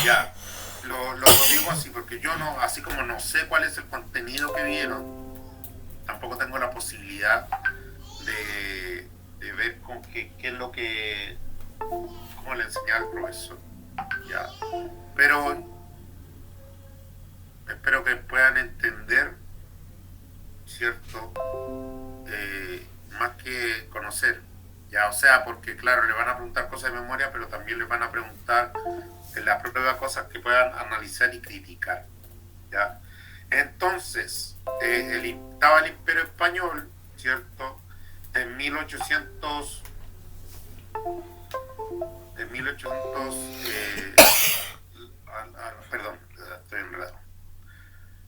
Ya, lo digo así porque yo no, así como no sé cuál es el contenido que vieron, tampoco tengo la posibilidad de ver con qué es lo que, cómo le enseñaba el profesor. Ya, pero espero que puedan entender, ¿cierto? Más que conocer. Ya, o sea, porque claro, le van a preguntar cosas de memoria, pero también le van a preguntar en la prueba cosas que puedan analizar y criticar. ¿Ya? Entonces, estaba el Imperio Español, ¿cierto? En 1800, en 1800, perdón, estoy enredado.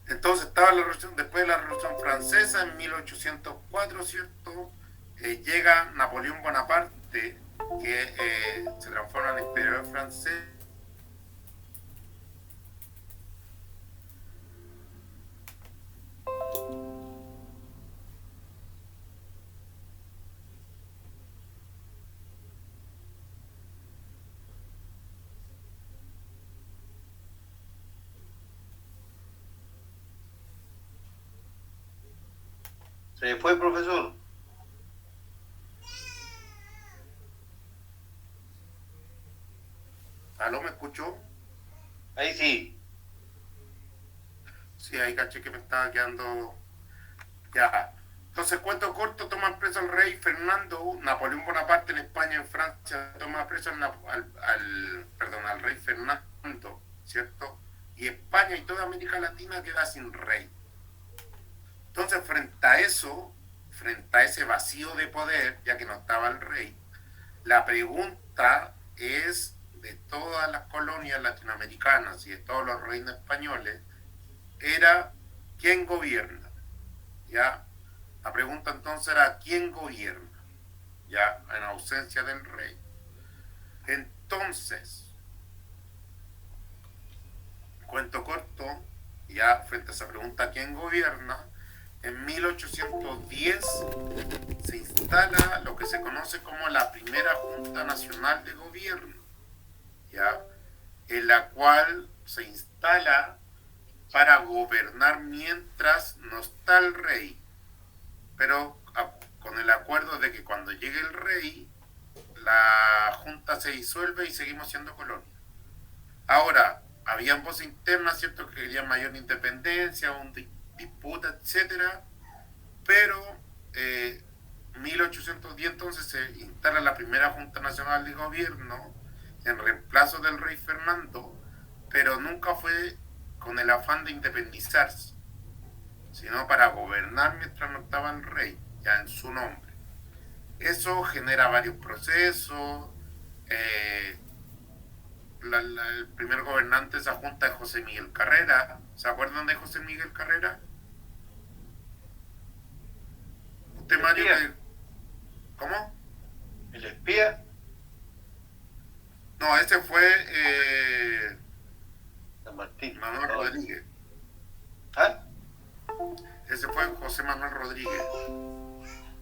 Entonces estaba la revolución, después de la Revolución Francesa en 1804, ¿cierto? Llega Napoleón Bonaparte, que se transforma en emperador francés. Se fue, profesor. ¿Aló, me escuchó? Ahí sí. Sí, ahí caché que me estaba quedando. Ya. Entonces, cuento corto, toman preso al rey Fernando, Napoleón Bonaparte en España, en Francia, toma preso al rey Fernando, ¿cierto? Y España y toda América Latina queda sin rey. Entonces, frente a ese vacío de poder, ya que no estaba el rey, la pregunta es de todas las colonias latinoamericanas y de todos los reinos españoles, era ¿quién gobierna? ¿Ya? La pregunta entonces era ¿quién gobierna? Ya, en ausencia del rey. Entonces, cuento corto, ya frente a esa pregunta ¿quién gobierna? En 1810 se instala lo que se conoce como la primera Junta Nacional de Gobierno, ¿ya? En la cual se instala para gobernar mientras no está el rey, pero con el acuerdo de que cuando llegue el rey, la Junta se disuelve y seguimos siendo colonia. Ahora, habían voces internas, ¿cierto?, que querían mayor independencia, disputa, etcétera, pero 1810 entonces se instala la primera Junta Nacional de Gobierno en reemplazo del rey Fernando, pero nunca fue con el afán de independizarse, sino para gobernar mientras no estaba el rey, ya en su nombre. Eso genera varios procesos. eh, el primer gobernante de esa junta es José Miguel Carrera. ¿Se acuerdan de José Miguel Carrera? El Usted, Mario, espía. que... ¿Cómo? El espía. No, ese fue San Martín. Manuel Oh. Rodríguez. ¿Ah? Ese fue José Manuel Rodríguez.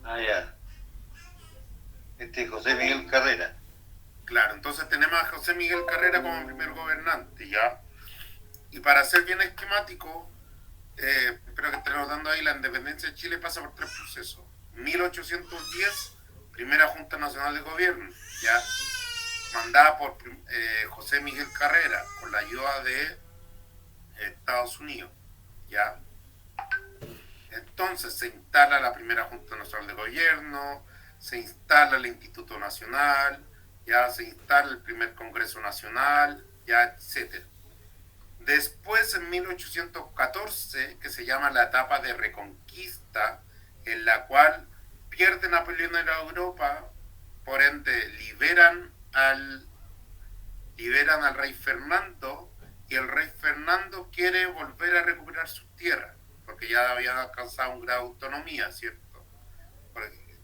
Ah, ya. Este es José Miguel Carrera. Claro, entonces tenemos a José Miguel Carrera como primer gobernante, ¿ya? Y para ser bien esquemático, espero que estemos dando ahí, la independencia de Chile pasa por tres procesos. 1810, primera Junta Nacional de Gobierno, ya mandada por José Miguel Carrera, con la ayuda de Estados Unidos, ya. Entonces se instala la primera Junta Nacional de Gobierno, se instala el Instituto Nacional, ya se instala el primer Congreso Nacional, ya, etcétera. Después, en 1814, que se llama la etapa de Reconquista, en la cual pierde Napoleón en Europa, por ende liberan al rey Fernando, y el rey Fernando quiere volver a recuperar sus tierras, porque ya habían alcanzado un grado de autonomía, ¿cierto?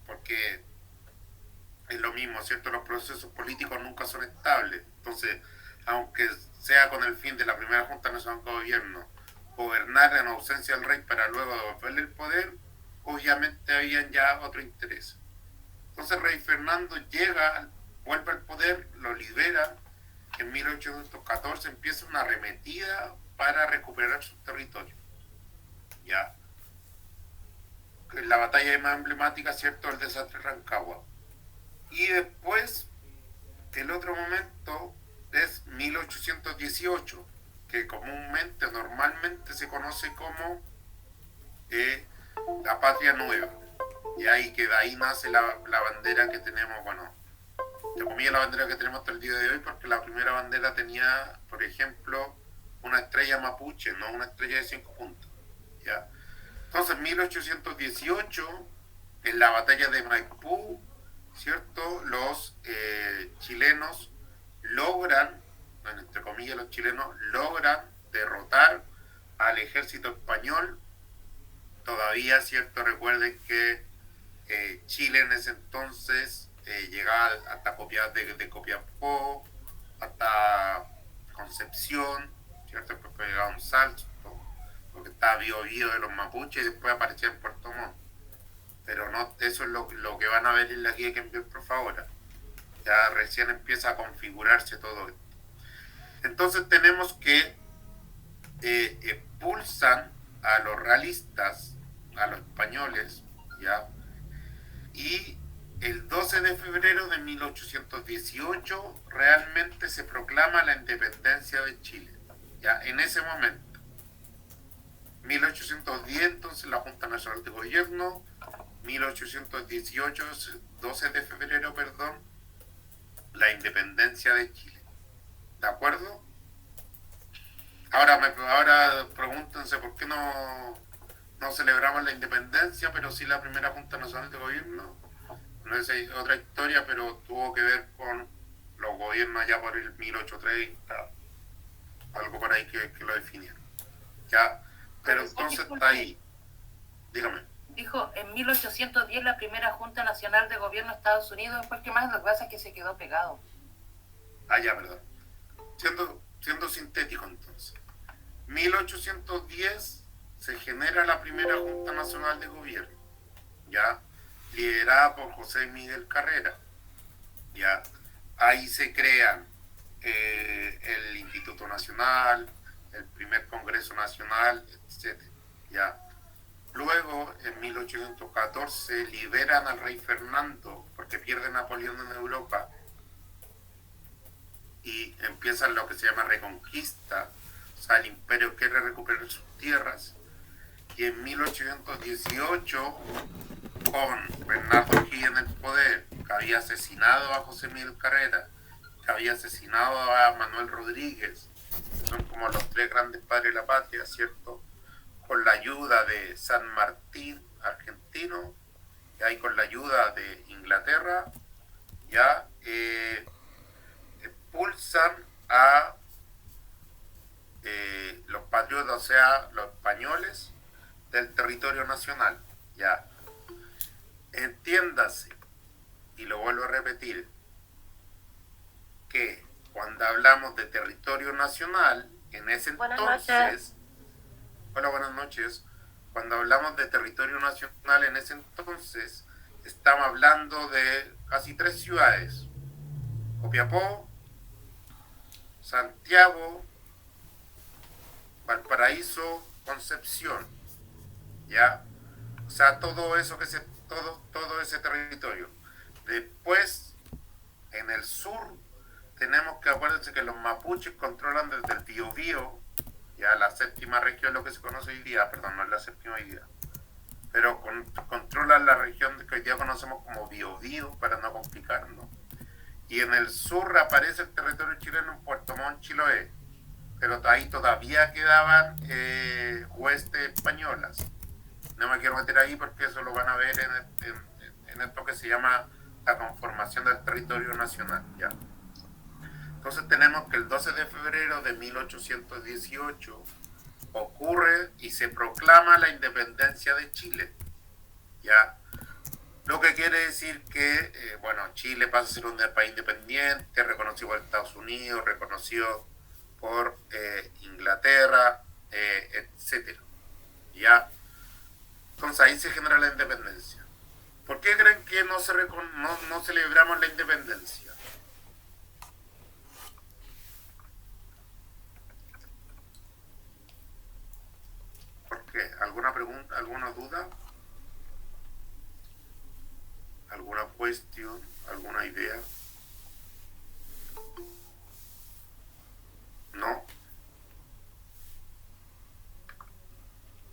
Porque es lo mismo, ¿cierto? Los procesos políticos nunca son estables. Entonces, aunque sea con el fin de la primera Junta Nacional de Gobierno gobernar en ausencia del rey para luego devolverle el poder, obviamente habían ya otro interés. Entonces, el rey Fernando vuelve al poder, lo libera, en 1814 empieza una arremetida para recuperar su territorio. Ya. La batalla más emblemática, ¿cierto?, el desastre de Rancagua. Y después, el otro momento es 1818, que comúnmente, normalmente se conoce como la Patria Nueva. Y ahí que de ahí nace la bandera que tenemos, bueno, entre comillas la bandera que tenemos hasta el día de hoy, porque la primera bandera tenía, por ejemplo, una estrella mapuche, no una estrella de 5 puntos. ¿Ya? Entonces, en 1818, en la batalla de Maipú, ¿cierto? Los chilenos logran, bueno, entre comillas los chilenos, logran derrotar al ejército español. Todavía, ¿cierto? Recuerden que Chile en ese entonces llegaba hasta de Copiapó, hasta Concepción, ¿cierto? Después llegaba un salto, porque estaba Biobío de los mapuches y después aparecía en Puerto Montt. Pero no, eso es lo que van a ver en la guía que envió el profe ahora. Ya recién empieza a configurarse todo esto. Entonces tenemos que expulsan a los realistas, a los españoles, ¿ya? Y el 12 de febrero de 1818 realmente se proclama la independencia de Chile, ¿ya? En ese momento. 1810 entonces la Junta Nacional de Gobierno, 1818, 12 de febrero, perdón, la independencia de Chile. ¿De acuerdo? Ahora pregúntense por qué no celebramos la independencia, pero sí la primera Junta Nacional de Gobierno. No es otra historia, pero tuvo que ver con los gobiernos allá por el 1830, algo por ahí que lo definieron. ¿Ya? Pero entonces está ahí. Dígame. Dijo, en 1810 la primera Junta Nacional de Gobierno de Estados Unidos, después que más lo que pasa es que se quedó pegado. Ah, ya, perdón. Siendo sintético entonces. 1810 se genera la primera Junta Nacional de Gobierno, ya, liderada por José Miguel Carrera. Ya, ahí se crean el Instituto Nacional, el primer Congreso Nacional, etc. Ya. Luego, en 1814, liberan al rey Fernando porque pierde Napoleón en Europa y empieza lo que se llama Reconquista. O sea, el imperio quiere recuperar sus tierras. Y en 1818, con Bernardo O'Higgins en el poder, que había asesinado a José Miguel Carrera, que había asesinado a Manuel Rodríguez, son como los tres grandes padres de la patria, ¿cierto? Con la ayuda de San Martín, argentino, y ahí con la ayuda de Inglaterra, ya expulsan a los patriotas, o sea, los españoles, del territorio nacional, ya. Entiéndase, y lo vuelvo a repetir, que cuando hablamos de territorio nacional, en ese entonces, hola, buenas noches, cuando hablamos de territorio nacional en ese entonces, estamos hablando de casi 3 ciudades: Copiapó, Santiago, Valparaíso, Concepción, ¿ya? O sea, todo eso todo ese territorio. Después, en el sur, tenemos que, acuérdense que los mapuches controlan desde el Biobío, ya la séptima región, lo que se conoce hoy día, perdón, no es la séptima hoy día, pero controlan la región que hoy día conocemos como Biobío, para no complicarnos. Y en el sur aparece el territorio chileno en Puerto Montt, Chiloé, pero ahí todavía quedaban huestes españolas. No me quiero meter ahí porque eso lo van a ver en esto que se llama la conformación del territorio nacional, ¿ya? Entonces tenemos que el 12 de febrero de 1818 ocurre y se proclama la independencia de Chile, ¿ya? Lo que quiere decir que, bueno, Chile pasa a ser un país independiente, reconocido por Estados Unidos, reconocido por Inglaterra, etcétera, ¿ya? Entonces ahí se genera la independencia. ¿Por qué creen que no celebramos la independencia? pregunta, alguna duda? ¿Alguna cuestión? ¿Alguna idea? ¿No?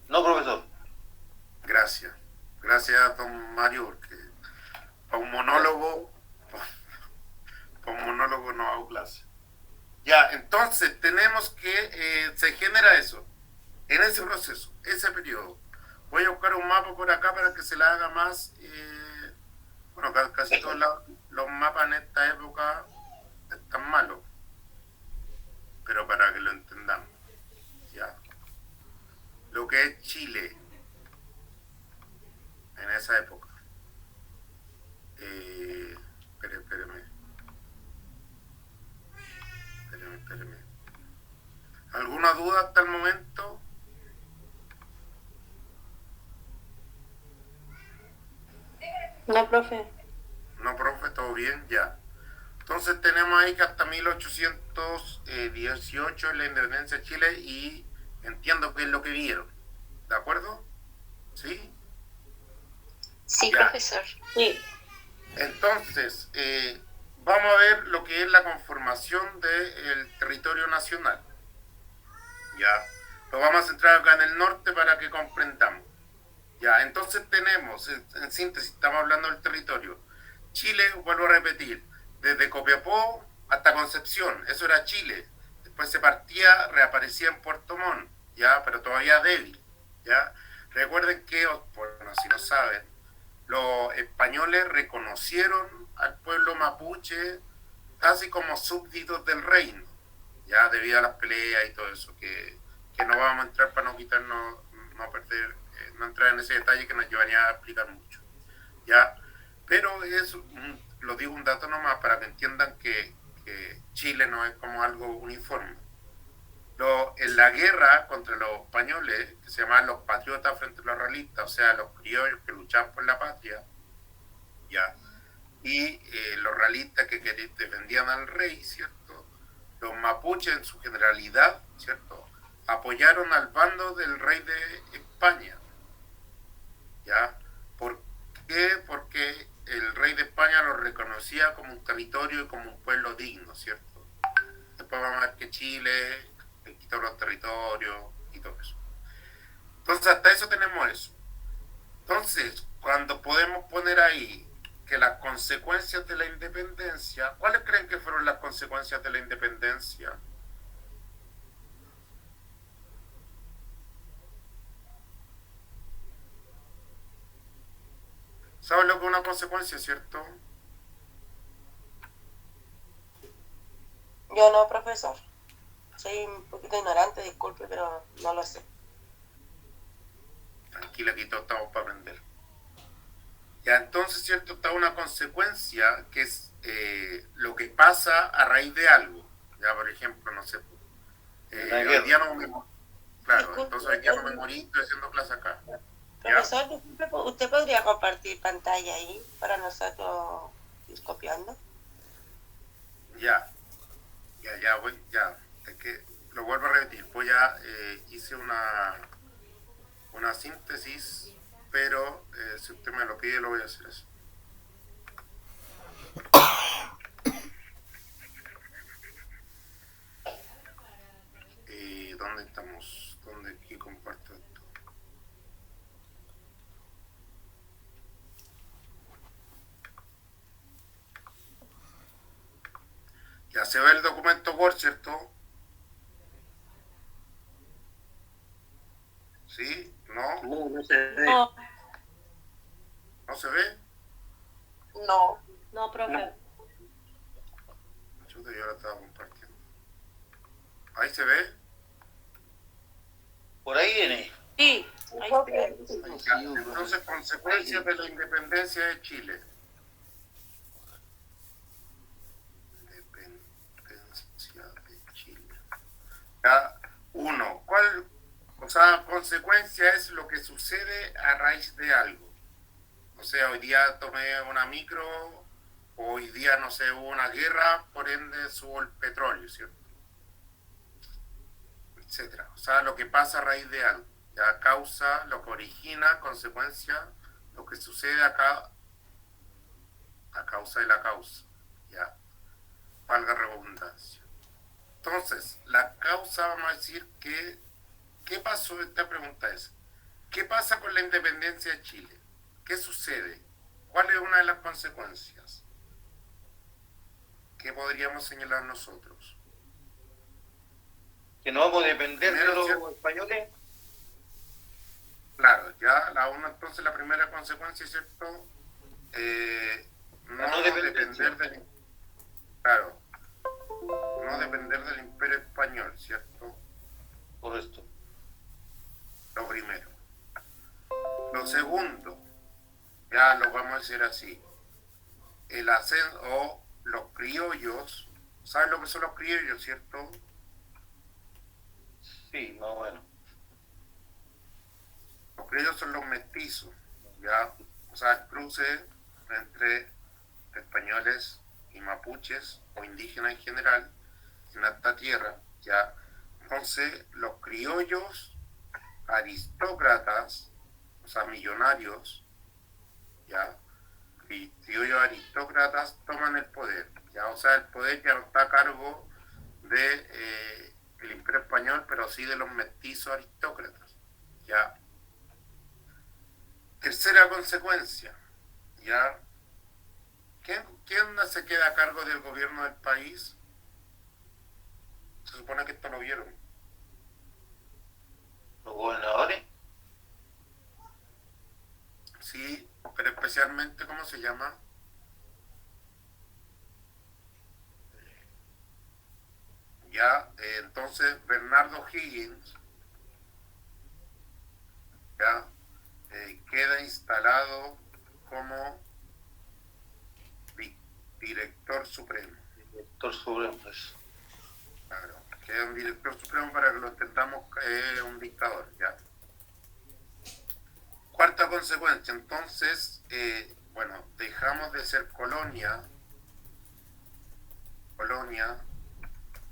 No, profesor. Gracias. Gracias, don Mario, porque para un monólogo, no hago clase. Ya, entonces tenemos que se genera eso, en ese proceso, ese periodo. Voy a buscar un mapa por acá para que se la haga más, bueno, casi todos los mapas en esta época están malos, pero para que lo entendamos, ya. Lo que es Chile en esa época. Espéreme. ¿Alguna duda hasta el momento? No, profe. No, profe, todo bien, ya. Entonces tenemos ahí que hasta 1818 es la independencia de Chile y entiendo que es lo que vieron. ¿De acuerdo? ¿Sí? Sí, Ya. profesor. Sí. Entonces, vamos a ver lo que es la conformación del territorio nacional. Ya. Lo vamos a centrar acá en el norte para que comprendamos. Ya, entonces tenemos, en síntesis, estamos hablando del territorio. Chile, vuelvo a repetir, desde Copiapó hasta Concepción, eso era Chile. Después se partía, reaparecía en Puerto Montt, ya, pero todavía débil, ya. Recuerden que, bueno, si no saben, los españoles reconocieron al pueblo mapuche casi como súbditos del reino, ya, debido a las peleas y todo eso, que no vamos a entrar para no quitarnos, no perder, no entrar en ese detalle que nos llevaría a explicar mucho, ya. Pero es, lo digo un dato nomás para que entiendan que Chile no es como algo uniforme. En la guerra contra los españoles, que se llamaban los patriotas frente a los realistas, o sea, los criollos que luchaban por la patria, ya, y los realistas que defendían al rey, ¿cierto? Los mapuches en su generalidad, ¿cierto?, apoyaron al bando del rey de España, ¿ya? ¿Por qué? Porque el rey de España lo reconocía como un territorio y como un pueblo digno, ¿cierto? Después vamos a ver que Chile le quitó los territorios y todo eso. Entonces, hasta eso tenemos eso. Entonces, cuando podemos poner ahí que las consecuencias de la independencia, ¿cuáles creen que fueron las consecuencias de la independencia? ¿Saben lo que es una consecuencia, cierto? Yo no, profesor. Soy un poquito ignorante, disculpe, pero no lo sé. Tranquila, aquí todos estamos para aprender. Ya, entonces, cierto, está una consecuencia que es lo que pasa a raíz de algo. Ya, por ejemplo, no sé. Hoy día no me... Claro, Disculpe, entonces hoy día no me morí, estoy haciendo clase acá. Profesor, disculpe, ¿usted podría compartir pantalla ahí para nosotros ir copiando? Ya, voy, ya. Es que lo vuelvo a repetir, voy a, hice una síntesis, pero si usted me lo pide, lo voy a hacer así. ¿Dónde estamos? ¿Dónde aquí comparto esto? Ya se ve el documento Word, ¿cierto? ¿Sí? ¿No? No, no se ve. No, ¿No se ve? no, no, profe. Chuta, yo la estaba compartiendo. ¿Ahí se ve? Por ahí viene. Sí, ahí está. Ya. Entonces, consecuencias de la independencia de Chile. Independencia de Chile. Ya, uno, ¿cuál? O sea, consecuencia es lo que sucede a raíz de algo. O sea, hoy día tomé una micro, hoy día, no sé, hubo una guerra, por ende subo el petróleo, ¿cierto? Etcétera. O sea, lo que pasa a raíz de algo. ya causa, lo que origina, consecuencia, lo que sucede acá, a causa de la causa, ya, valga redundancia. Entonces, la causa, vamos a decir que, ¿qué pasó? Esta pregunta es, ¿qué pasa con la independencia de Chile? ¿Qué sucede? ¿Cuál es una de las consecuencias? ¿Qué podríamos señalar nosotros? Que no vamos a depender de Primero, los ¿cierto? españoles. Claro, ya la uno, entonces la primera consecuencia, ¿cierto? La No no dependencia. depender del, claro, no depender del imperio español, ¿cierto? Por esto. Lo primero. Lo segundo, ya lo vamos a decir así, el ascenso, o los criollos, ¿saben lo que son los criollos, cierto? Sí, más o menos. Los criollos son los mestizos, ya, o sea, el cruce entre españoles y mapuches o indígenas en general en esta tierra, ya. Entonces, los criollos aristócratas, o sea, millonarios, ya, criollos aristócratas toman el poder, ya, o sea, el poder ya no está a cargo de el imperio español, pero sí de los mestizos aristócratas, ya. Tercera consecuencia, ya, ¿quién se queda a cargo del gobierno del país? Se supone que esto lo vieron. Los gobernadores. Sí, pero especialmente, ¿cómo se llama? Ya, entonces Bernardo Higgins, ya, queda instalado como director supremo. Director supremo. Eso. Claro, queda un director supremo para que lo entendamos, un dictador, ya. Cuarta consecuencia, entonces, bueno, dejamos de ser colonia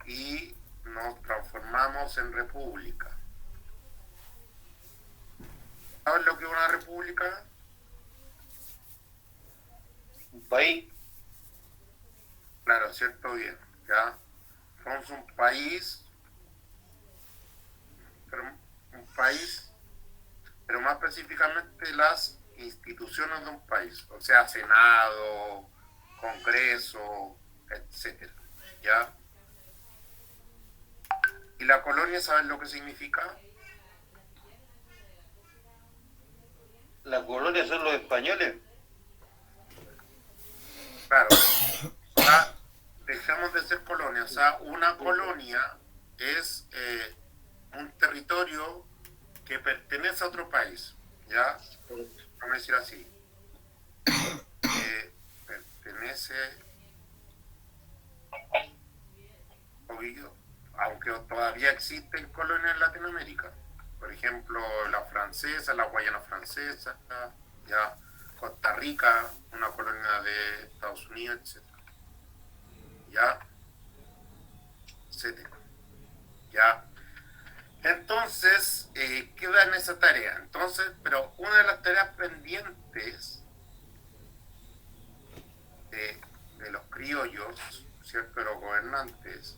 y nos transformamos en república. ¿Sabes lo que es una república? Un país. Claro, cierto, bien, ya. Somos un país, pero más específicamente las instituciones de un país, o sea, Senado, Congreso, etcétera, ¿ya? ¿Y la colonia, saben lo que significa? La colonia son los españoles. Claro, o sea, dejamos de ser colonia, o sea, una colonia es un territorio que pertenece a otro país, ¿ya? Vamos a decir así, pertenece, aunque todavía existen colonias en Latinoamérica, por ejemplo, la francesa, la Guayana francesa, ya, Costa Rica, una colonia de Estados Unidos, etcétera, ya, etcétera, ya. Entonces, queda en esa tarea. Entonces, pero una de las tareas pendientes de los criollos, ¿cierto? De los gobernantes,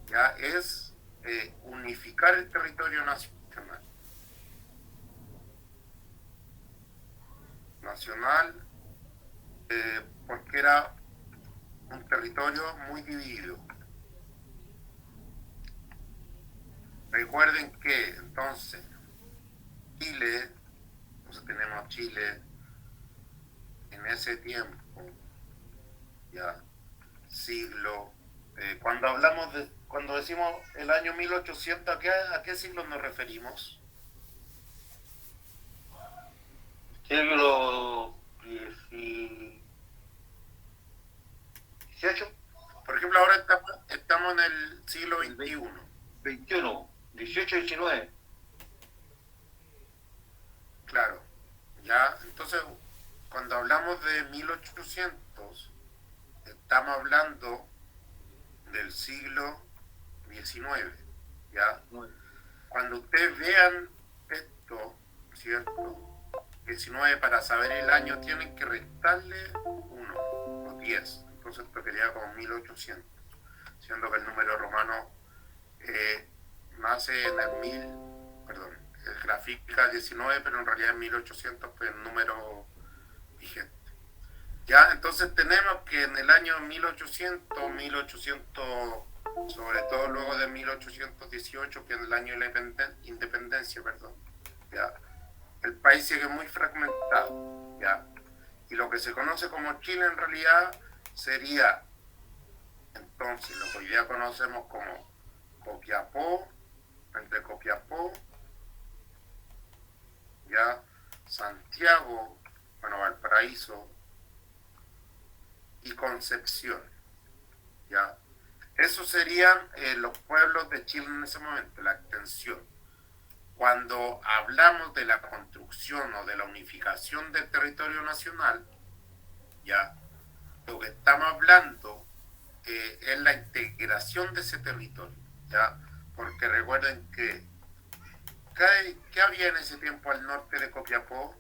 ya es unificar el territorio nacional. Porque era un territorio muy dividido. Recuerden que entonces Chile, entonces tenemos Chile en ese tiempo, ya siglo, cuando decimos el año 1800, ¿a qué siglo nos referimos? Siglo XVIII, Por ejemplo, ahora estamos en el siglo XXI. XXI, 18, 19. Claro, ya, entonces, cuando hablamos de 1800, estamos hablando del siglo XIX, ya. Cuando ustedes vean ¿cierto? 19 para saber el año tienen que restarle 1 o 10. Entonces esto quedaría como 1800, siendo que el número romano nace en el 1000, perdón, grafica 19, pero en realidad en 1800 pues el número vigente. Ya, entonces tenemos que en el año 1800, sobre todo luego de 1818, que es el año de la independencia, perdón, ya, el país sigue muy fragmentado, ya, y lo que se conoce como Chile en realidad sería entonces lo que hoy día conocemos como Copiapó, entre Copiapó, ya, Santiago, bueno, Valparaíso y Concepción, ya. Esos serían los pueblos de Chile en ese momento, la extensión. Cuando hablamos de la construcción o de la unificación del territorio nacional, ya, lo que estamos hablando es la integración de ese territorio, ya, porque recuerden que ¿qué había en ese tiempo al norte de Copiapó?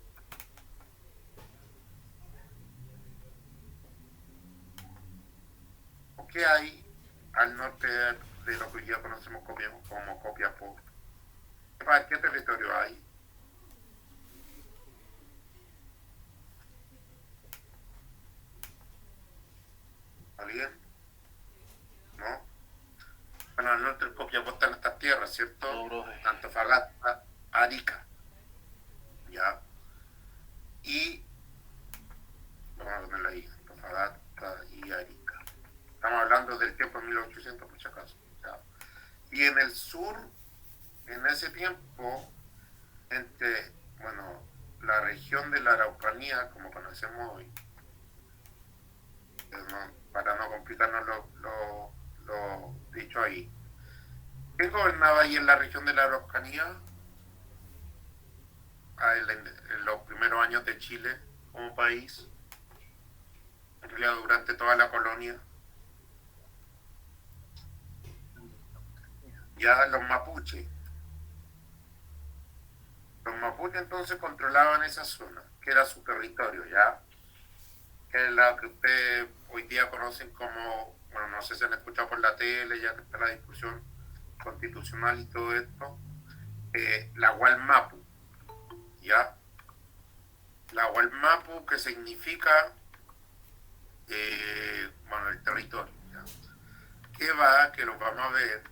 ¿O qué hay al norte de lo que hoy día conocemos como Copiapó? ¿Qué territorio hay? ¿Alguien? ¿No? Bueno, al norte del Copiapó están estas tierras, ¿cierto? No, profe. Antofagasta, Arica, ¿ya? Y vamos a ponerlo ahí, Antofagasta y Arica. Estamos hablando del tiempo de 1800, por si acaso, ¿ya? Y en el sur, en ese tiempo, entre, bueno, la región de la Araucanía, como conocemos hoy, para no complicarnos lo dicho ahí. ¿Quién gobernaba ahí en la región de la Araucanía? En los primeros años de Chile como país, en realidad durante toda la colonia. Ya los mapuches. Los mapuches entonces controlaban esa zona, que era su territorio, ¿ya? Que es la que ustedes hoy día conocen como, bueno, no sé si han escuchado por la tele, ya que está la discusión constitucional y todo esto, la Gualmapu, ¿ya? La Gualmapu, que significa, bueno, el territorio, ¿ya? Que va, que lo vamos a ver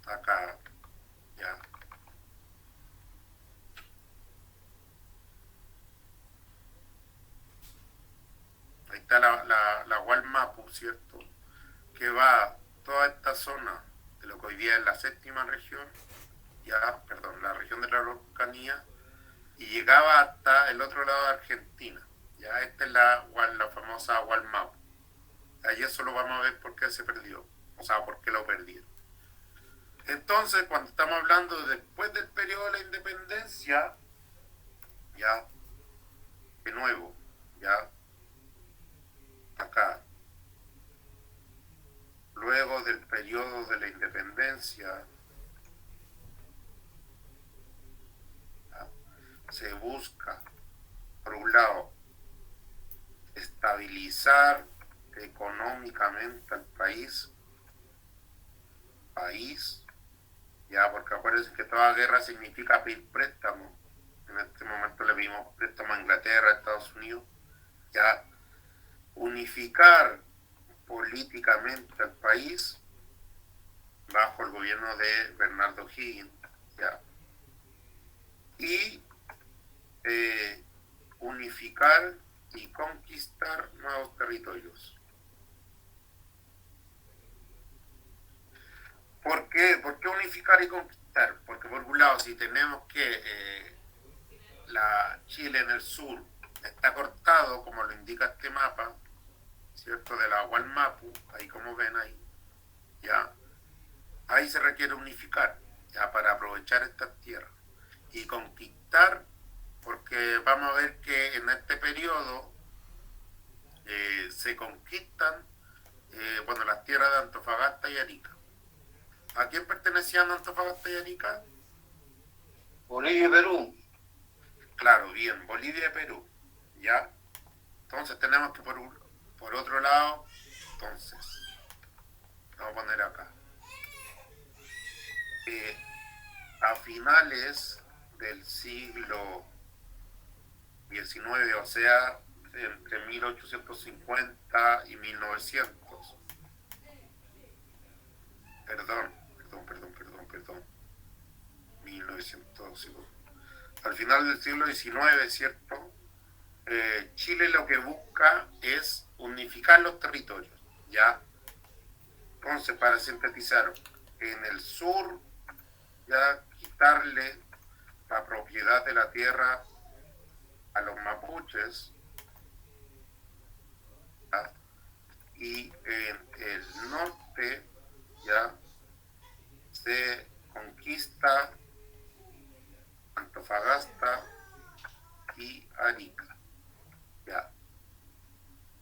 acá, ¿ya? Ahí está la Gualmapu, ¿cierto? Que va toda esta zona de lo que hoy día es la séptima región, ya, perdón, la región de la Araucanía, y llegaba hasta el otro lado de Argentina. Ya, esta es la famosa Gualmapu. Ahí eso lo vamos a ver por qué se perdió, o sea, por qué lo perdieron. Entonces, cuando estamos hablando después del periodo de la independencia, ya, de nuevo, ya, acá, luego del periodo de la independencia, ya, se busca, por un lado, estabilizar económicamente al país, ya, porque acuérdense que toda guerra significa pedir préstamo. En este momento le pedimos préstamo a Inglaterra, a Estados Unidos, ya, unificar políticamente al país bajo el gobierno de Bernardo O'Higgins, ya, y unificar y conquistar nuevos territorios. ¿Por qué? ¿Por qué unificar y conquistar? Porque por un lado, si tenemos que Chile en el sur está cortado, como lo indica este mapa, ¿cierto? De la Gualmapu, ahí como ven ahí, ya, ahí se requiere unificar, ya, para aprovechar estas tierras y conquistar, porque vamos a ver que en este periodo se conquistan, bueno, las tierras de Antofagasta y Arica. ¿A quién pertenecían Antofagasta y Arica? Bolivia y Perú. claro, bien, Bolivia y Perú, ¿ya? Entonces tenemos que por otro lado, entonces, vamos a poner acá, a finales del siglo XIX, o sea, entre 1850 y 1900, perdón, 1900, al final del siglo XIX, ¿cierto? Chile lo que busca es unificar los territorios, ¿ya? Entonces, para sintetizar, en el sur, ya quitarle la propiedad de la tierra a los mapuches, ¿ya? Y en el norte, ya se conquista Antofagasta y Arica, ya.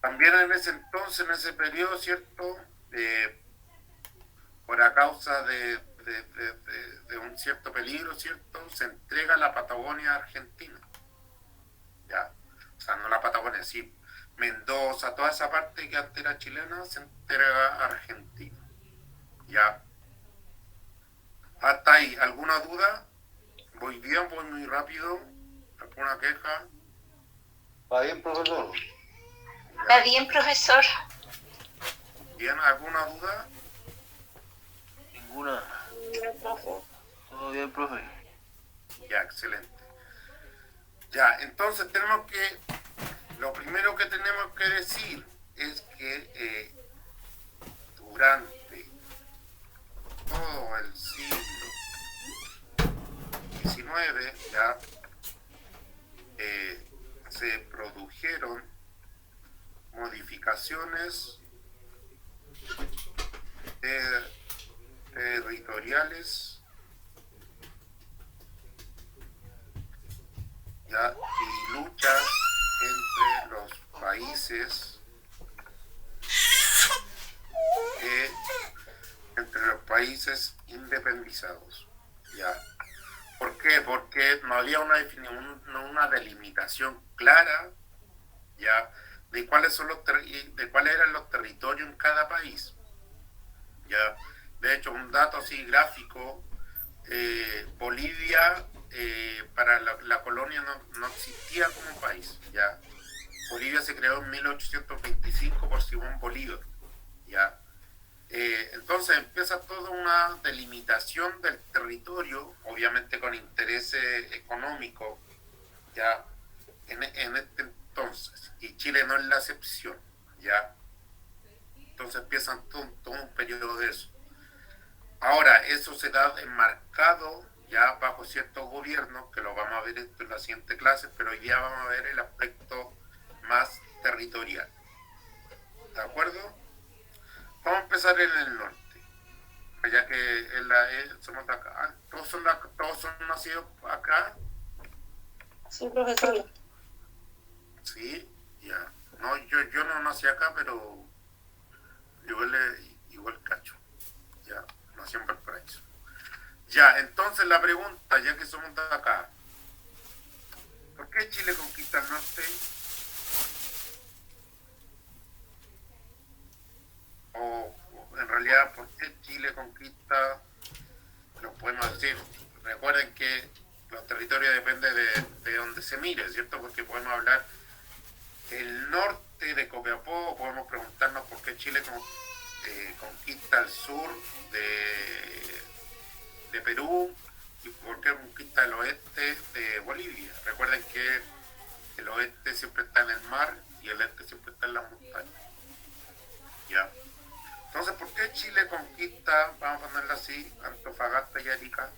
También en ese entonces, en ese periodo, ¿cierto? Por a causa de un cierto peligro, ¿cierto? Se entrega la Patagonia a Argentina, ya. O sea, no la Patagonia, sí. Mendoza, toda esa parte que antes era chilena, se entrega a Argentina, ya. Hasta ahí, ¿alguna duda? ¿Voy bien? ¿Voy muy rápido? ¿Alguna queja? ¿Va bien, profesor? Está bien, profesor. ¿Bien? ¿Alguna duda? Ninguna. Todo bien, profe. Ya, excelente. Ya, entonces lo primero que tenemos que decir es que durante todo el siglo XIX ya se produjeron modificaciones territoriales, ya, y luchas entre los países independizados, ya. ¿Por qué? Porque no había una definición, una delimitación clara, ya, de cuáles eran los territorios en cada país, ya. De hecho, un dato así gráfico, Bolivia para la colonia no existía como país, ya. Bolivia se creó en 1825 por Simón Bolívar, ya. Entonces empieza toda una delimitación del territorio, obviamente con intereses económicos, ya, en este entonces, y Chile no es la excepción, ya. Entonces empiezan todo un periodo de eso. Ahora, eso se da enmarcado ya bajo ciertos gobiernos, que lo vamos a ver esto en la siguiente clase, pero hoy día vamos a ver el aspecto más territorial. ¿De acuerdo? Vamos a empezar en el norte, ya que somos de acá. ¿Todos son nacidos acá? Sí, profesor. Sí, ya. No, yo no nací acá, pero igual cacho. Ya, nací en Valparaíso. Ya, entonces la pregunta, ya que somos de acá, ¿por qué Chile conquista el norte? O en realidad, ¿por qué Chile conquista? Lo podemos decir. Recuerden que los territorios dependen de donde se mire, ¿cierto? Porque podemos hablar el norte de Copiapó, o podemos preguntarnos por qué Chile conquista el sur de Perú y por qué conquista el oeste de Bolivia. Recuerden que el oeste siempre está en el mar y el este siempre está en las montañas. ¿Ya? Entonces, ¿por qué Chile conquista, vamos a ponerlo así, Antofagasta y Arica?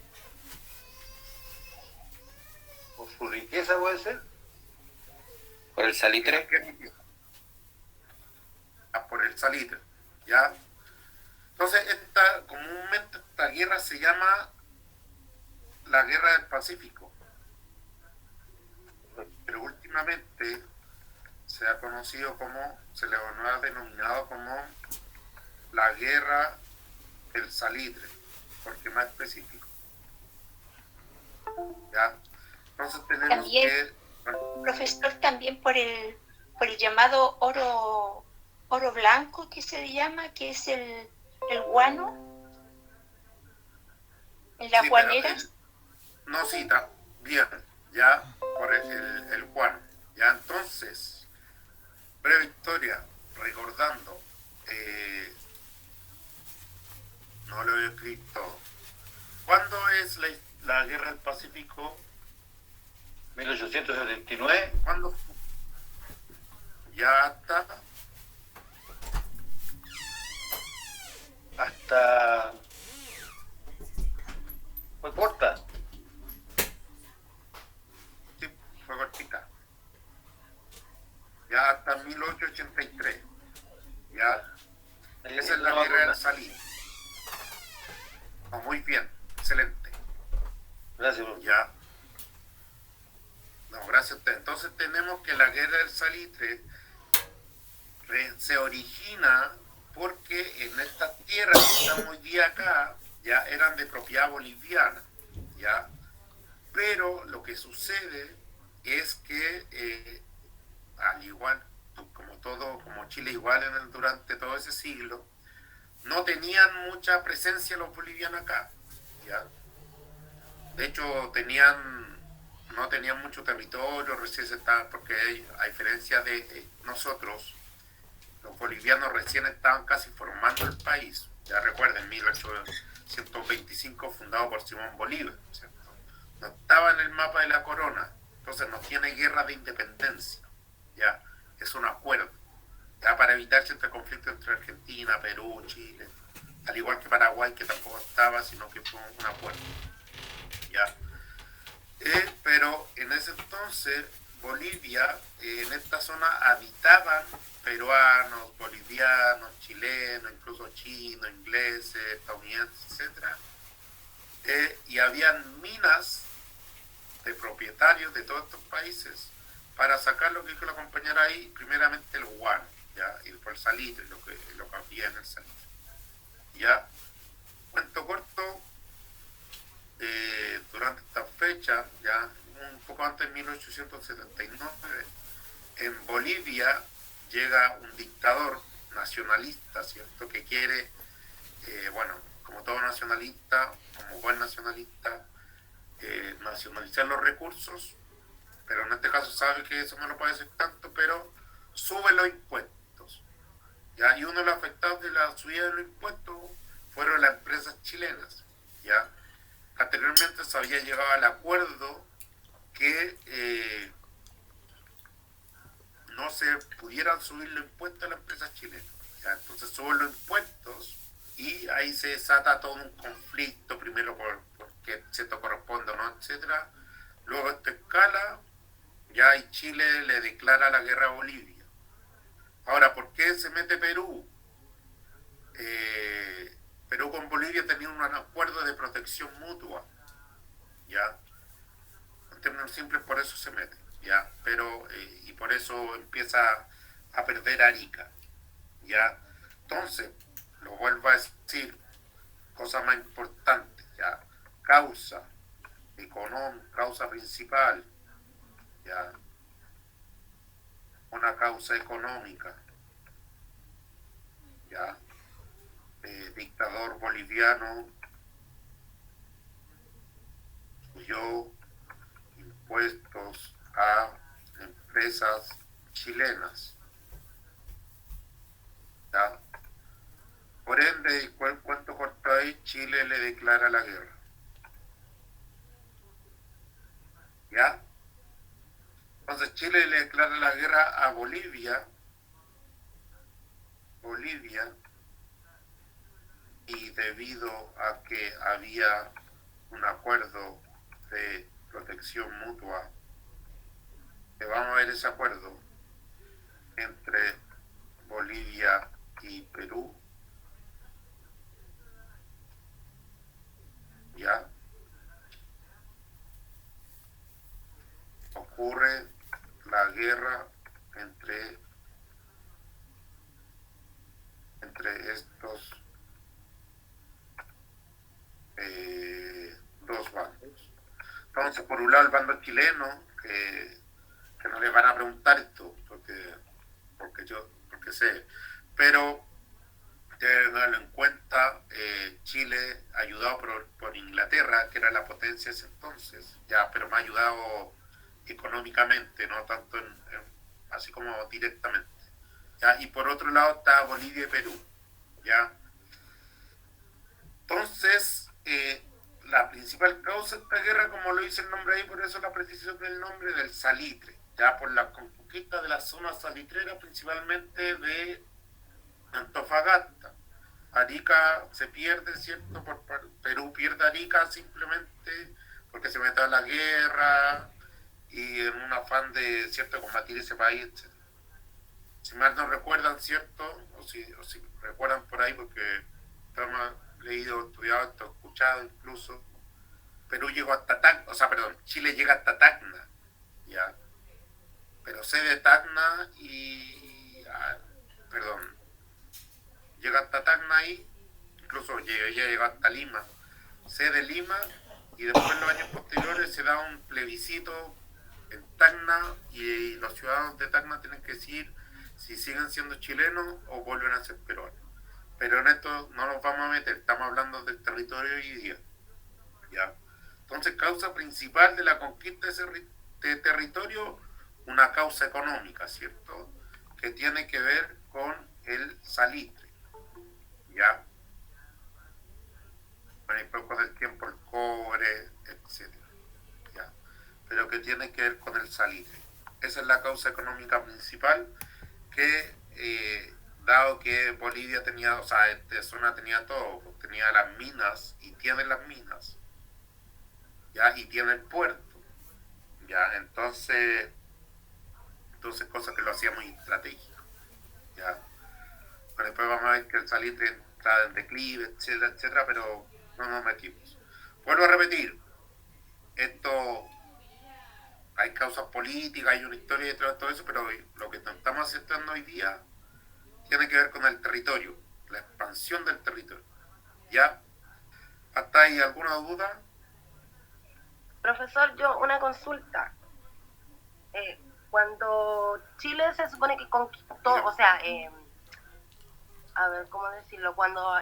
¿Por su riqueza puede ser? ¿Por el salitre? Por el salitre, ¿ya? Entonces, comúnmente esta guerra se llama la Guerra del Pacífico, pero últimamente se ha denominado como la Guerra del Salitre, porque es más específico, ¿ya? Entonces tenemos También, que... profesor, también por el llamado oro blanco que se le llama, que es el guano, en las Sí, pero guaneras. no cita bien, ya, por el Juan. Ya, entonces, breve historia, recordando, no lo he escrito. ¿Cuándo es la guerra del Pacífico? 1879, ¿Cuándo? Ya está. hasta... Fue corta. Sí, fue cortita. Ya hasta 1883. Ya. Esa es la guerra del Salín. Muy bien, excelente. Gracias, profesor. Ya. No, gracias a usted. Entonces tenemos que la guerra del salitre se origina porque en estas tierras que están hoy día acá ya eran de propiedad boliviana, ya. Pero lo que sucede es que al igual como todo, como Chile igual durante todo ese siglo, no tenían mucha presencia los bolivianos acá, ya. De hecho no tenían mucho territorio, recién se estaban, porque a diferencia de nosotros, los bolivianos recién estaban casi formando el país. Ya recuerden, 1825 fundado por Simón Bolívar, ¿cierto? No estaba en el mapa de la corona, entonces no tiene guerra de independencia, ya, es un acuerdo, ya, para evitar cierto conflicto entre Argentina, Perú, Chile, al igual que Paraguay, que tampoco estaba, sino que fue un acuerdo, ya. Pero en ese entonces Bolivia, en esta zona habitaban peruanos, bolivianos, chilenos, incluso chinos, ingleses, estadounidenses, etc. Y habían minas de propietarios de todos estos países para sacar lo que dijo la compañera ahí, primeramente el guano, ¿ya? Y después el salitre, lo que había en el salitre. ¿Ya? Cuento corto, durante esta fecha, ya un poco antes de 1879, en Bolivia llega un dictador nacionalista, ¿cierto? Que quiere, bueno, como todo nacionalista, como buen nacionalista, nacionalizar los recursos, pero en este caso sabe que eso no lo puede hacer tanto, pero sube los impuestos, ¿ya? Y uno de los afectados de la subida de los impuestos fueron las empresas chilenas, ¿ya? Anteriormente se había llegado al acuerdo que no se pudieran subir los impuestos a las empresas chilenas, ¿ya? Entonces suben los impuestos y ahí se desata todo un conflicto, primero porque si esto corresponde o no, etcétera. Luego esto escala, ya, y Chile le declara la guerra a Bolivia. Ahora, ¿por qué se mete Perú? Perú con Bolivia tenía un acuerdo de protección mutua, ¿ya? En términos simples, por eso se mete, ¿ya? Pero, y por eso empieza a perder Arica, ¿ya? Entonces, lo vuelvo a decir, cosa más importante, ¿ya? Causa económica, causa principal, ¿ya? Una causa económica, ¿ya? Dictador boliviano subió impuestos a empresas chilenas, ¿ya? Por ende, cuento corto ahí, Chile le declara la guerra, ¿ya? Entonces Chile le declara la guerra a Bolivia, y debido a que había un acuerdo de protección mutua, que vamos a ver ese acuerdo entre Bolivia y Perú, ya, ocurre la guerra entre estos dos bandos. Entonces, por un lado, el bando chileno, que no les van a preguntar esto, porque sé, pero deben darlo en cuenta, Chile, ayudado por Inglaterra, que era la potencia ese entonces, ya, pero más ayudado económicamente, no tanto así como directamente. ¿Ya? Y por otro lado está Bolivia y Perú. ¿Ya? Entonces, la principal causa de esta guerra, como lo dice el nombre ahí, por eso la precisión del nombre, del salitre, ya por la conquista de la zona salitrera, principalmente de Antofagasta. Arica se pierde, ¿cierto? Perú pierde Arica simplemente porque se metió a la guerra y en un afán de, ¿cierto?, combatir ese país, etc. Si mal no recuerdan, ¿cierto? O si recuerdan por ahí, porque estamos leído, estudiado, escuchado incluso, Perú llegó hasta Tacna, Chile llega hasta Tacna, ¿ya? Pero cede Tacna llega hasta Tacna ahí, incluso llegó hasta Lima, cede Lima, y después en los años posteriores se da un plebiscito en Tacna, y los ciudadanos de Tacna tienen que decidir si siguen siendo chilenos o vuelven a ser peruanos. Pero en esto no nos vamos a meter, estamos hablando del territorio hoy día, ¿ya? Entonces, causa principal de la conquista de territorio, una causa económica, ¿cierto?, que tiene que ver con el salitre, ¿ya? Bueno, y poco del tiempo el cobre, etcétera, ¿ya? Pero que tiene que ver con el salitre. Esa es la causa económica principal que, dado que Bolivia tenía, esta zona tenía todo, tenía las minas, y tiene las minas, ¿ya? Y tiene el puerto, ¿ya? Entonces cosas que lo hacía muy estratégico, ¿ya? Bueno, después vamos a ver que el salitre entra en declive, etcétera, etcétera, pero no nos metimos. Vuelvo a repetir, esto, hay causas políticas, hay una historia detrás de todo eso, pero lo que estamos aceptando hoy día tiene que ver con el territorio, la expansión del territorio, ¿ya? ¿Hasta ahí alguna duda? Profesor, yo una consulta. Cuando Chile se supone que conquistó, o sea, a ver, ¿cómo decirlo? Cuando,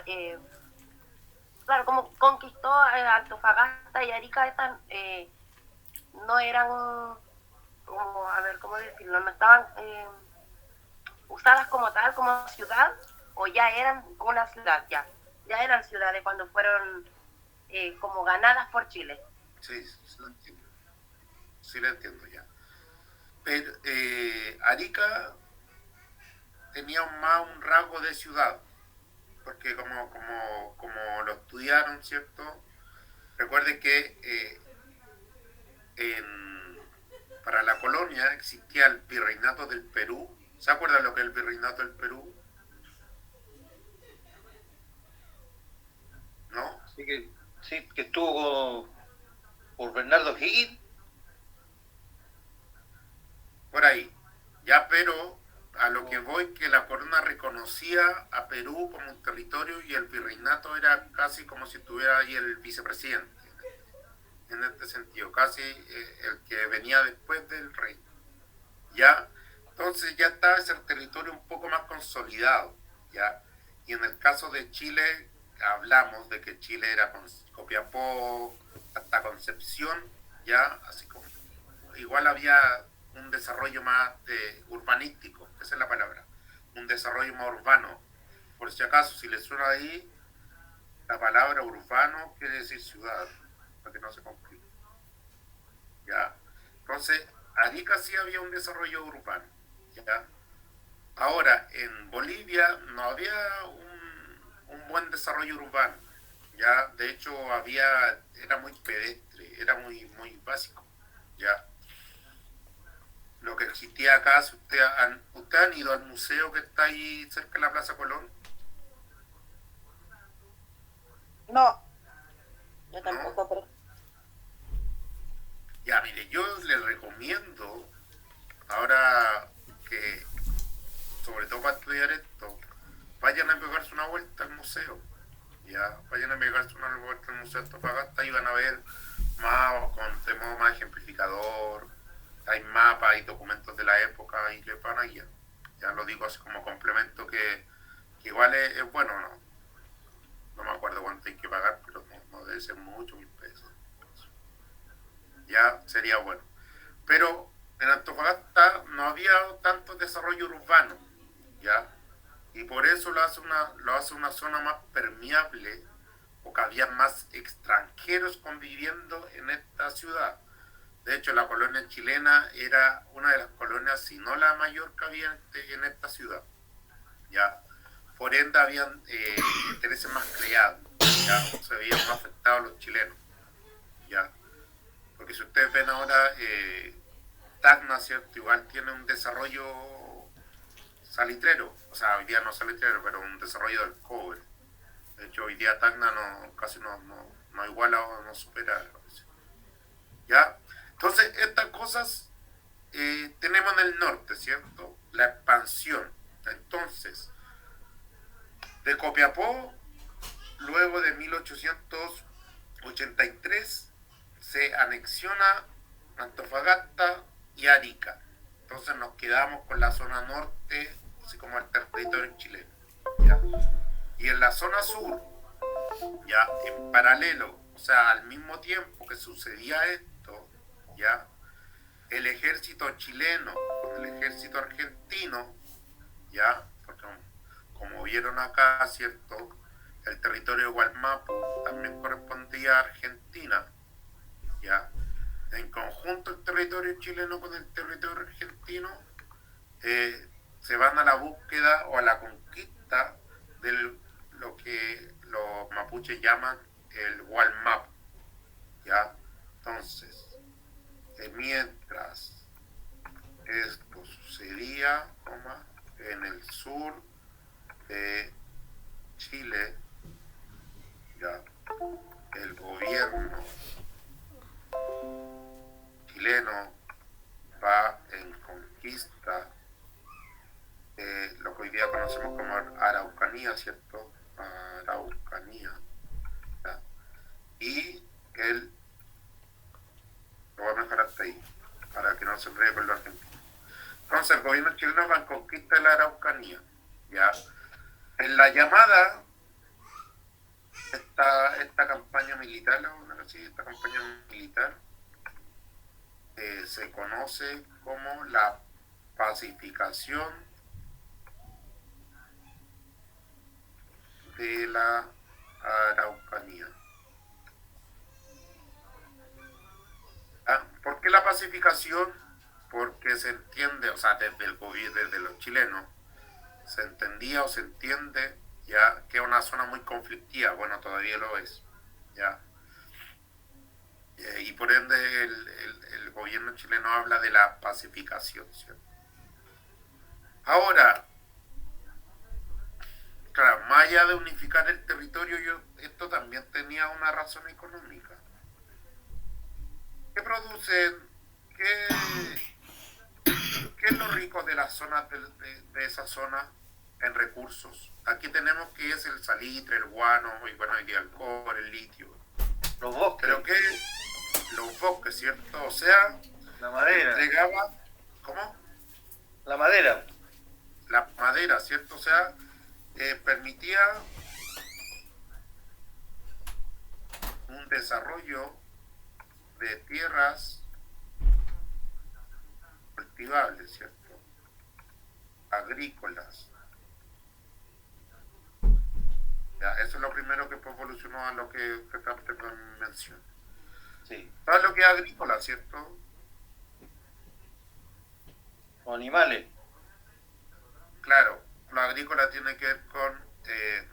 claro, como conquistó Antofagasta y Arica, estas no eran, como, a ver, ¿cómo decirlo? No estaban usadas como tal, como ciudad, o ya eran una ciudad, ya eran ciudades cuando fueron como ganadas por Chile. Sí, lo entiendo. Sí, lo entiendo ya. Pero Arica tenía más un rasgo de ciudad, porque como lo estudiaron, ¿cierto? Recuerden que para la colonia existía el virreinato del Perú. ¿Se acuerdan lo que es el virreinato del Perú? ¿No? Sí, que estuvo por Bernardo Higgins. Por ahí. Ya, pero a lo que voy, que la corona reconocía a Perú como un territorio, y el virreinato era casi como si estuviera ahí el vicepresidente, en este sentido, casi el que venía después del rey. ¿Ya? Entonces ya estaba ese territorio un poco más consolidado, ¿ya? Y en el caso de Chile, hablamos de que Chile era Copiapó hasta Concepción, ¿ya? Así como, igual había un desarrollo más urbanístico, esa es la palabra, un desarrollo más urbano. Por si acaso, si les suena ahí, la palabra urbano quiere decir ciudad, para que no se complique. ¿Ya? Entonces, Arica sí había un desarrollo urbano, ¿ya? Ahora, en Bolivia no había un buen desarrollo urbano, ¿ya? De hecho, era muy pedestre, era muy básico, ¿ya? Lo que existía acá, si ustedes han ido al museo que está ahí cerca de la Plaza Colón. No, yo tampoco, ¿No? pero Ya, mire, yo les recomiendo, ahora que, sobre todo para estudiar esto, vayan a pegarse una vuelta al museo, ya, vayan a pegarse una vuelta al Museo de Antofagasta y van a ver más con modo más ejemplificador, hay mapas y documentos de la época y les van a guiar. Ya lo digo así como complemento que igual es bueno, no me acuerdo cuánto hay que pagar, pero no debe ser mucho, 1.000 pesos. Ya sería bueno. Pero en Antofagasta no había tanto desarrollo urbano, ¿ya? Y por eso lo hace una zona más permeable, porque había más extranjeros conviviendo en esta ciudad. De hecho, la colonia chilena era una de las colonias, si no la mayor que había en esta ciudad, ¿ya? Por ende, habían intereses más creados, ¿ya? Se veían más afectados los chilenos, ¿ya? Porque si ustedes ven ahora, Tacna, ¿cierto? Igual tiene un desarrollo salitrero, o sea, hoy día no salitrero, pero un desarrollo del cobre. De hecho, hoy día Tacna casi no iguala o no supera, ¿ya? Entonces, estas cosas tenemos en el norte, ¿cierto? La expansión. Entonces, de Copiapó, luego de 1883, se anexiona Antofagasta y Arica. Entonces nos quedamos con la zona norte, así como el territorio chileno, ¿ya? Y en la zona sur, ya en paralelo, o sea, al mismo tiempo que sucedía esto, ya el ejército chileno con el ejército argentino, ya, porque como vieron acá, ¿cierto? El territorio de Gualmapu también correspondía a Argentina, ya. En conjunto el territorio chileno con el territorio argentino se van a la búsqueda o a la conquista de lo que los mapuches llaman el Gualmapu, ya. Entonces, mientras esto sucedía en el sur de Chile, ya, el gobierno chileno va en conquista de lo que hoy día conocemos como Araucanía, ¿cierto? Araucanía, ¿ya? Y él lo voy a mejorar hasta ahí, para que no se enrede con lo argentino. Entonces el gobierno chileno va en conquista de la Araucanía, ¿ya? En la llamada esta campaña militar, esta campaña militar se conoce como la pacificación de la Araucanía. ¿Por qué la pacificación? Porque se entiende, o sea, desde el gobierno, desde los chilenos, se entendía o se entiende ya que es una zona muy conflictiva, bueno, todavía lo es, ya. Y por ende el gobierno chileno habla de la pacificación, ¿cierto? Ahora, claro, más allá de unificar el territorio, esto también tenía una razón económica. ¿Qué producen? ¿Qué es lo rico de las zonas de esa zona en recursos? Aquí tenemos que es el salitre, el guano, y bueno, el cobre, el litio. Los bosques. Pero que los bosques, ¿cierto? O sea, La madera. entregaba, ¿cómo? La madera. La madera, ¿cierto? O sea, permitía un desarrollo de tierras cultivables, ¿cierto? Agrícolas. Ya, eso es lo primero que evolucionó a lo que te mencioné. Sí. ¿Sabes lo que es agrícola, cierto? O animales. Claro, lo agrícola tiene que ver con,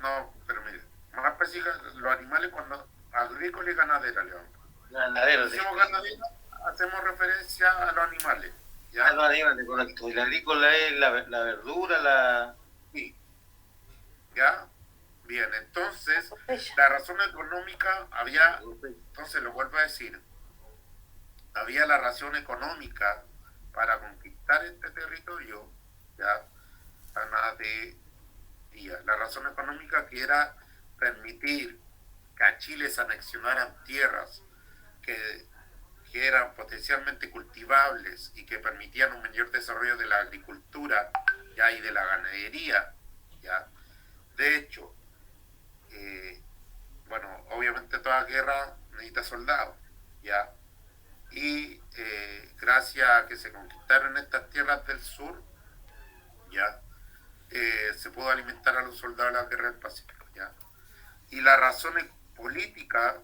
no, pero mire, más específica, los animales cuando agrícola y ganadera, León. Ganaderos. Cuando decimos ganadera, hacemos referencia a los animales, ¿ya? Los animales, correcto. Y la agrícola es la verdura, Sí. ¿Ya? Bien, entonces, la razón económica había, entonces lo vuelvo a decir, había la razón económica para conquistar este territorio, ¿ya? La razón económica que era permitir que a Chile se anexionaran tierras que eran potencialmente cultivables y que permitían un mayor desarrollo de la agricultura, ya, y de la ganadería, ya. De hecho, bueno, obviamente toda guerra necesita soldados, ya, y gracias a que se conquistaron estas tierras del sur, ya, se pudo alimentar a los soldados de la guerra del Pacífico, ya. Y la razón es política,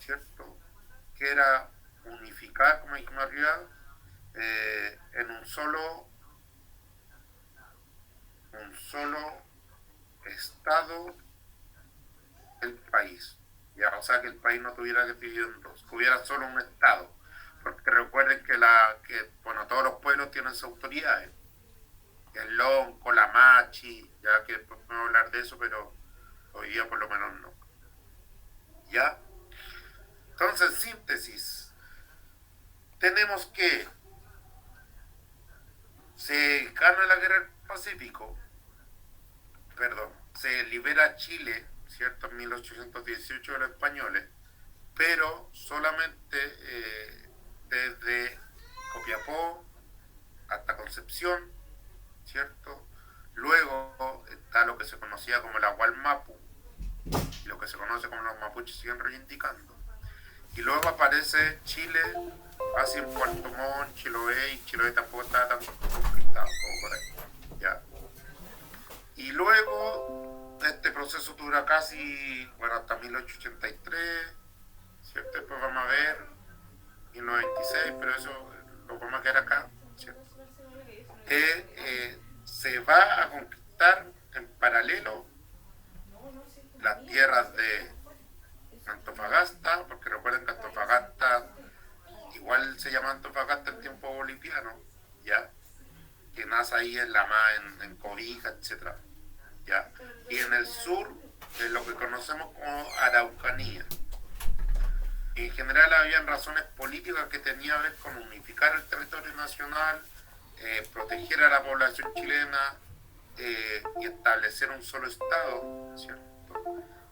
¿cierto?, que era unificar, como dijimos arriba, en un solo estado el país, ya, o sea, que el país no tuviera que dividir en dos, que hubiera solo un estado, porque recuerden que bueno, todos los pueblos tienen sus autoridades, el Lonco, la Machi, ya, que después vamos a hablar de eso, pero hoy día por lo menos no, ya. Entonces, síntesis, tenemos que se gana la guerra del Pacífico, perdón, se libera Chile, ¿cierto?, en 1818 de los españoles, pero solamente desde Copiapó hasta Concepción, ¿cierto? Luego está lo que se conocía como la Gualmapu, y lo que se conoce como los mapuches siguen reivindicando. Y luego aparece Chile, así en Puerto Montt, Chiloé, y Chiloé tampoco estaba tan conquistado como por ahí, ya. Y luego este proceso dura casi, bueno, hasta 1883, ¿cierto? Después vamos a ver 1926, pero eso lo vamos a quedar acá, ¿cierto? Se va a conquistar en paralelo las tierras de Antofagasta, porque recuerden que Antofagasta igual se llama Antofagasta en tiempo boliviano, ya, que nace ahí en La Más, en Cobija, etcétera, ya, y en el sur es lo que conocemos como Araucanía. Y en general habían razones políticas que tenían que ver con unificar el territorio nacional, proteger a la población chilena y establecer un solo estado, ¿cierto?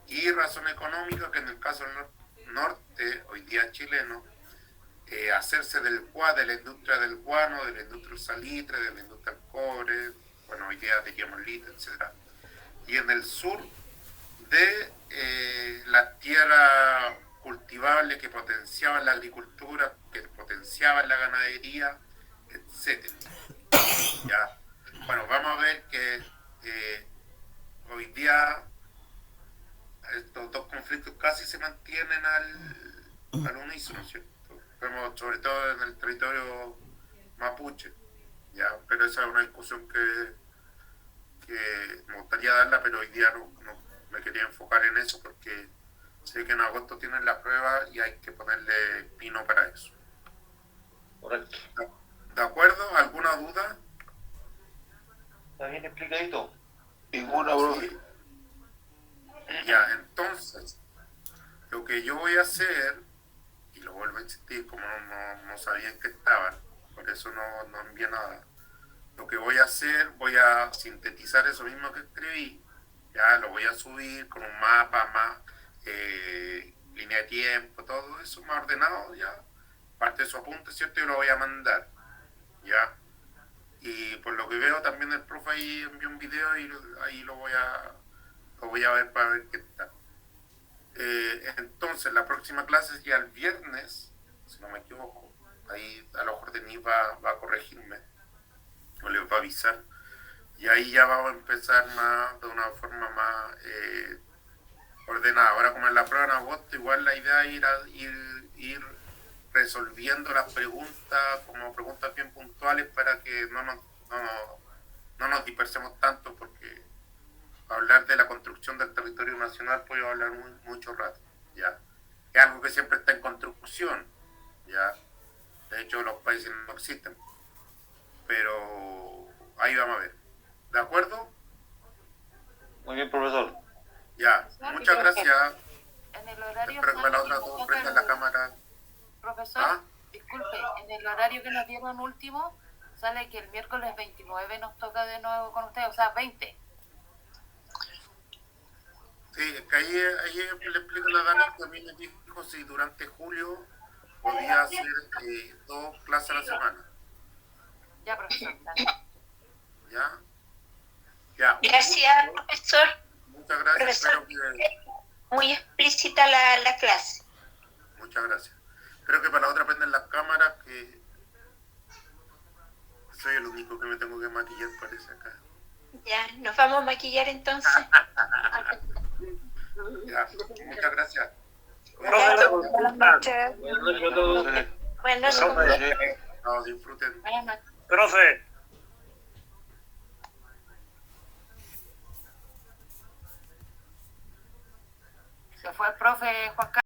Y razón económica, que en el caso del norte, hoy día chileno, hacerse de la industria del guano, de la industria del salitre, de la industria del cobre, bueno, hoy día diríamos litio, etc. Y en el sur, de las tierras cultivables que potenciaban la agricultura, que potenciaban la ganadería, etc. ¿Ya? Bueno, vamos a ver que hoy día estos dos conflictos casi se mantienen al unísono, ¿cierto? Vemos sobre todo en el territorio mapuche, ¿ya? Pero esa es una discusión que me gustaría darla, pero hoy día no me quería enfocar en eso porque sé que en agosto tienen la prueba y hay que ponerle pino para eso. Correcto. ¿De acuerdo? ¿Alguna duda? ¿Está bien explicadito? Ninguna, bro. Sí. Ya, entonces, lo que yo voy a hacer, y lo vuelvo a insistir, como no sabían que estaban, por eso no envié nada. Lo que voy a hacer, voy a sintetizar eso mismo que escribí, ya lo voy a subir con un mapa más, línea de tiempo, todo eso más ordenado, ya. Parte de su apunte, ¿cierto? Yo lo voy a mandar, ya. Y por lo que veo también el profe ahí envió un video y ahí lo voy a ver para ver qué tal. Entonces la próxima clase es ya el viernes, si no me equivoco. Ahí a lo mejor Denis va a corregirme o les va a avisar. Y ahí ya vamos a empezar de una forma más ordenada. Ahora como en la prueba en agosto, igual la idea es ir resolviendo las preguntas como preguntas bien puntuales para que no nos dispersemos tanto, porque hablar de la construcción del territorio nacional puedo hablar mucho rato, ya. Es algo que siempre está en construcción, ya. De hecho los países no existen, pero ahí vamos a ver. ¿De acuerdo? Muy bien, profesor. Ya, muchas gracias. En el horario Espero que para la otra nos todos toca prendan la cámara. Profesor, ¿Ah? disculpe, en el horario que nos dieron último, sale que el miércoles 29 nos toca de nuevo con ustedes, o sea, 20. Sí, es que ahí le explico a la Dani que a mí mí me dijo si durante julio podía hacer 2 clases a la semana. Ya, profesor. ¿Ya? Ya. Gracias, profesor. Muchas gracias. Profesor, Espero que, muy explícita la clase. muchas gracias. Espero que para la otra prenden las cámaras, que soy el único que me tengo que maquillar, parece acá. Ya, nos vamos a maquillar entonces. Ya, muchas gracias. Buenas noches. Bueno, No, disfruten. Buenas noches. Profe. Se fue el profe Juan Carlos.